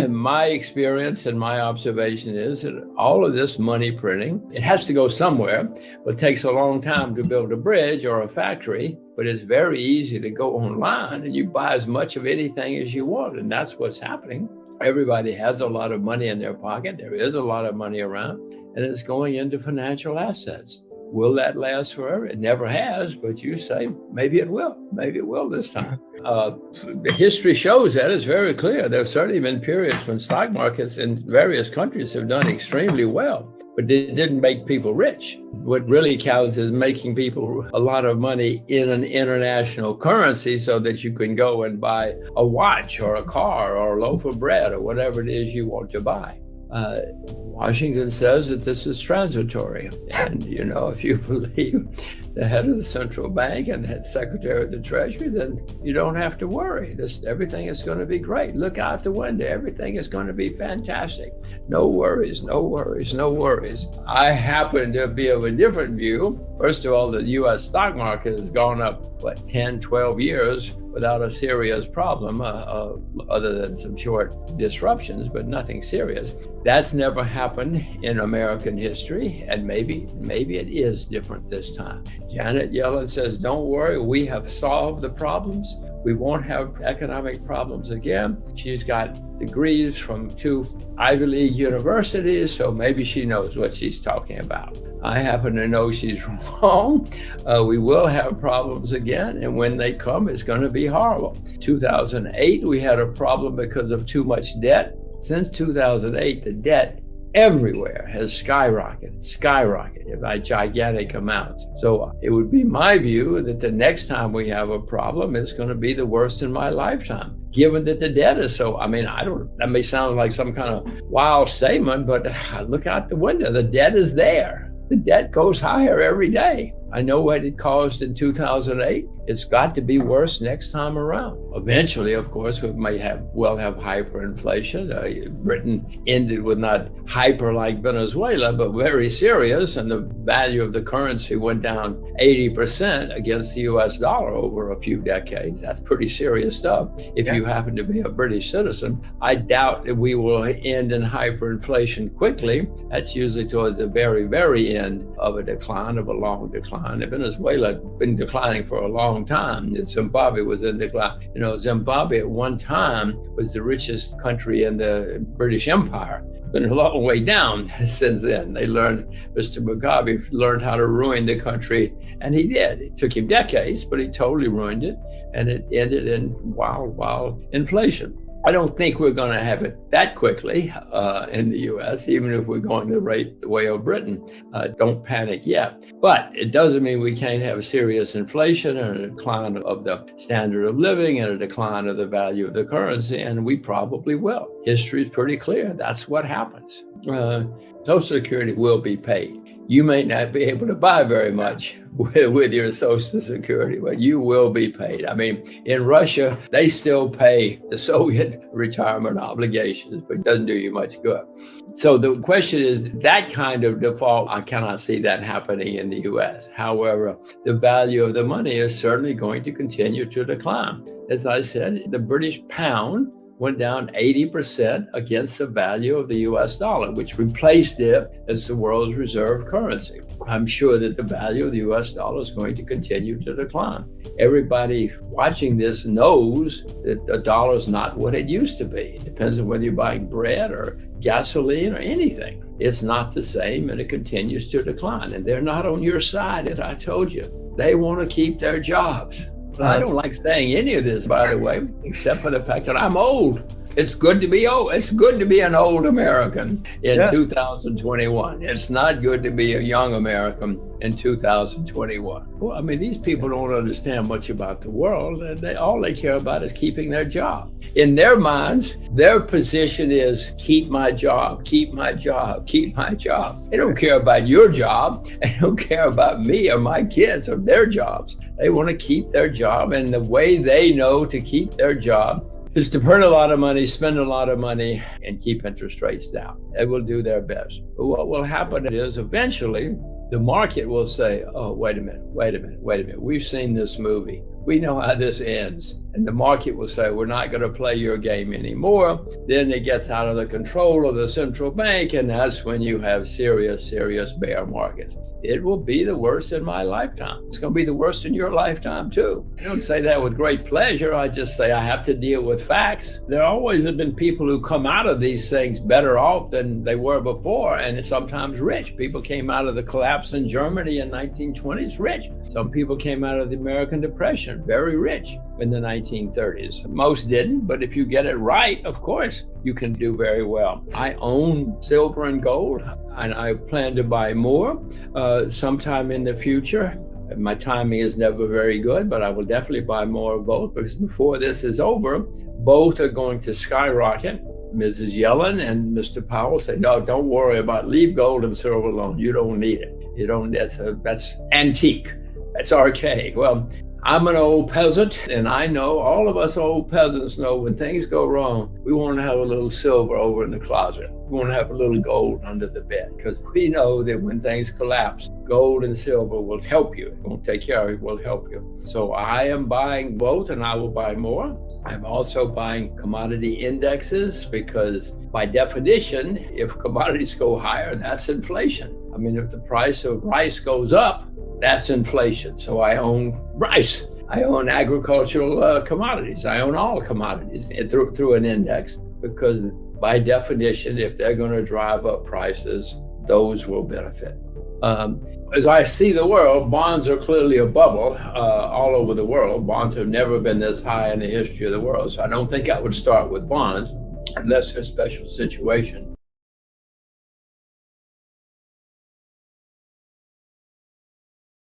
My experience and my observation is that all of this money printing, it has to go somewhere, but it takes a long time to build a bridge or a factory, but it's very easy to go online and you buy as much of anything as you want. And that's what's happening. Everybody has a lot of money in their pocket. There is a lot of money around, and it's going into financial assets. Will that last forever? It never has, but you say, maybe it will. Maybe it will this time. The history shows that. It's very clear. There have certainly been periods when stock markets in various countries have done extremely well, but it didn't make people rich. What really counts is making people a lot of money in an international currency so that you can go and buy a watch or a car or a loaf of bread or whatever it is you want to buy. Washington says that this is transitory. And, if you believe the head of the central bank and the secretary of the treasury, then you don't have to worry. Everything is going to be great. Look out the window. Everything is going to be fantastic. No worries, no worries, no worries. I happen to be of a different view. First of all, the U.S. stock market has gone up, 10, 12 years without a serious problem, other than some short disruptions, but nothing serious. That's never happened in American history, and maybe it is different this time. Janet Yellen says, don't worry, we have solved the problems. We won't have economic problems again. She's got degrees from 2 Ivy League universities, so maybe she knows what she's talking about. I happen to know she's wrong. We will have problems again, and when they come, it's going to be horrible. 2008, we had a problem because of too much debt. Since 2008, the debt everywhere has skyrocketed by gigantic amounts. So it would be my view that the next time we have a problem, it's going to be the worst in my lifetime, given that the debt is so, that may sound like some kind of wild statement, but look out the window. The debt is there. The debt goes higher every day. I know what it caused in 2008. It's got to be worse next time around. Eventually, of course, we may have hyperinflation. Britain ended with not hyper like Venezuela, but very serious, and the value of the currency went down 80% against the US dollar over a few decades. That's pretty serious stuff. If you happen to be a British citizen, I doubt that we will end in hyperinflation quickly. That's usually towards the very, very end of a long decline. Venezuela had been declining for a long time. Zimbabwe was in decline. Zimbabwe at one time was the richest country in the British Empire. It's been a long way down since then. Mr. Mugabe learned how to ruin the country, and he did. It took him decades, but he totally ruined it, and it ended in wild inflation. I don't think we're going to have it that quickly in the U.S., even if we're going the way of Britain. Don't panic yet. But it doesn't mean we can't have serious inflation and a decline of the standard of living and a decline of the value of the currency, and we probably will. History is pretty clear. That's what happens. Social Security will be paid. You may not be able to buy very much with your Social Security, but you will be paid. In Russia, they still pay the Soviet retirement obligations, but it doesn't do you much good. So the question is, that kind of default, I cannot see that happening in the US. However, the value of the money is certainly going to continue to decline. As I said, the British pound went down 80% against the value of the US dollar, which replaced it as the world's reserve currency. I'm sure that the value of the US dollar is going to continue to decline. Everybody watching this knows that the dollar is not what it used to be. It depends on whether you're buying bread or gasoline or anything. It's not the same, and it continues to decline. And they're not on your side, as I told you. They want to keep their jobs. I don't like saying any of this, by the way, except for the fact that I'm old. It's good to be old. It's good to be an old American in 2021. It's not good to be a young American in 2021. Well, these people don't understand much about the world. All they care about is keeping their job. In their minds, their position is keep my job, keep my job, keep my job. They don't care about your job. They don't care about me or my kids or their jobs. They want to keep their job, and the way they know to keep their job is to print a lot of money, spend a lot of money, and keep interest rates down. They will do their best. But what will happen is eventually the market will say, oh, wait a minute. We've seen this movie. We know how this ends. And the market will say, we're not going to play your game anymore. Then it gets out of the control of the central bank. And that's when you have serious bear market. It will be the worst in my lifetime. It's going to be the worst in your lifetime too. I don't say that with great pleasure. I just say I have to deal with facts. There always have been people who come out of these things better off than they were before, and sometimes rich. People came out of the collapse in Germany in 1920s rich. Some people came out of the American Depression very rich in the 1930s. Most didn't, but if you get it right, of course, you can do very well. I own silver and gold, and I plan to buy more sometime in the future. My timing is never very good, but I will definitely buy more of both, because before this is over, both are going to skyrocket. Mrs. Yellen and Mr. Powell say, no, don't worry leave gold and silver alone. You don't need it. You don't, that's antique. That's archaic. Well, I'm an old peasant, and I know, all of us old peasants know, when things go wrong, we want to have a little silver over in the closet. We want to have a little gold under the bed, because we know that when things collapse, gold and silver will help you. It won't take care of you, it will help you. So I am buying both, and I will buy more. I'm also buying commodity indexes, because by definition, if commodities go higher, that's inflation. I mean, if the price of rice goes up, that's inflation. So I own rice. I own agricultural commodities. I own all commodities through an index, because by definition, if they're going to drive up prices, those will benefit. As I see the world, bonds are clearly a bubble all over the world. Bonds have never been this high in the history of the world. So I don't think I would start with bonds unless there's a special situation.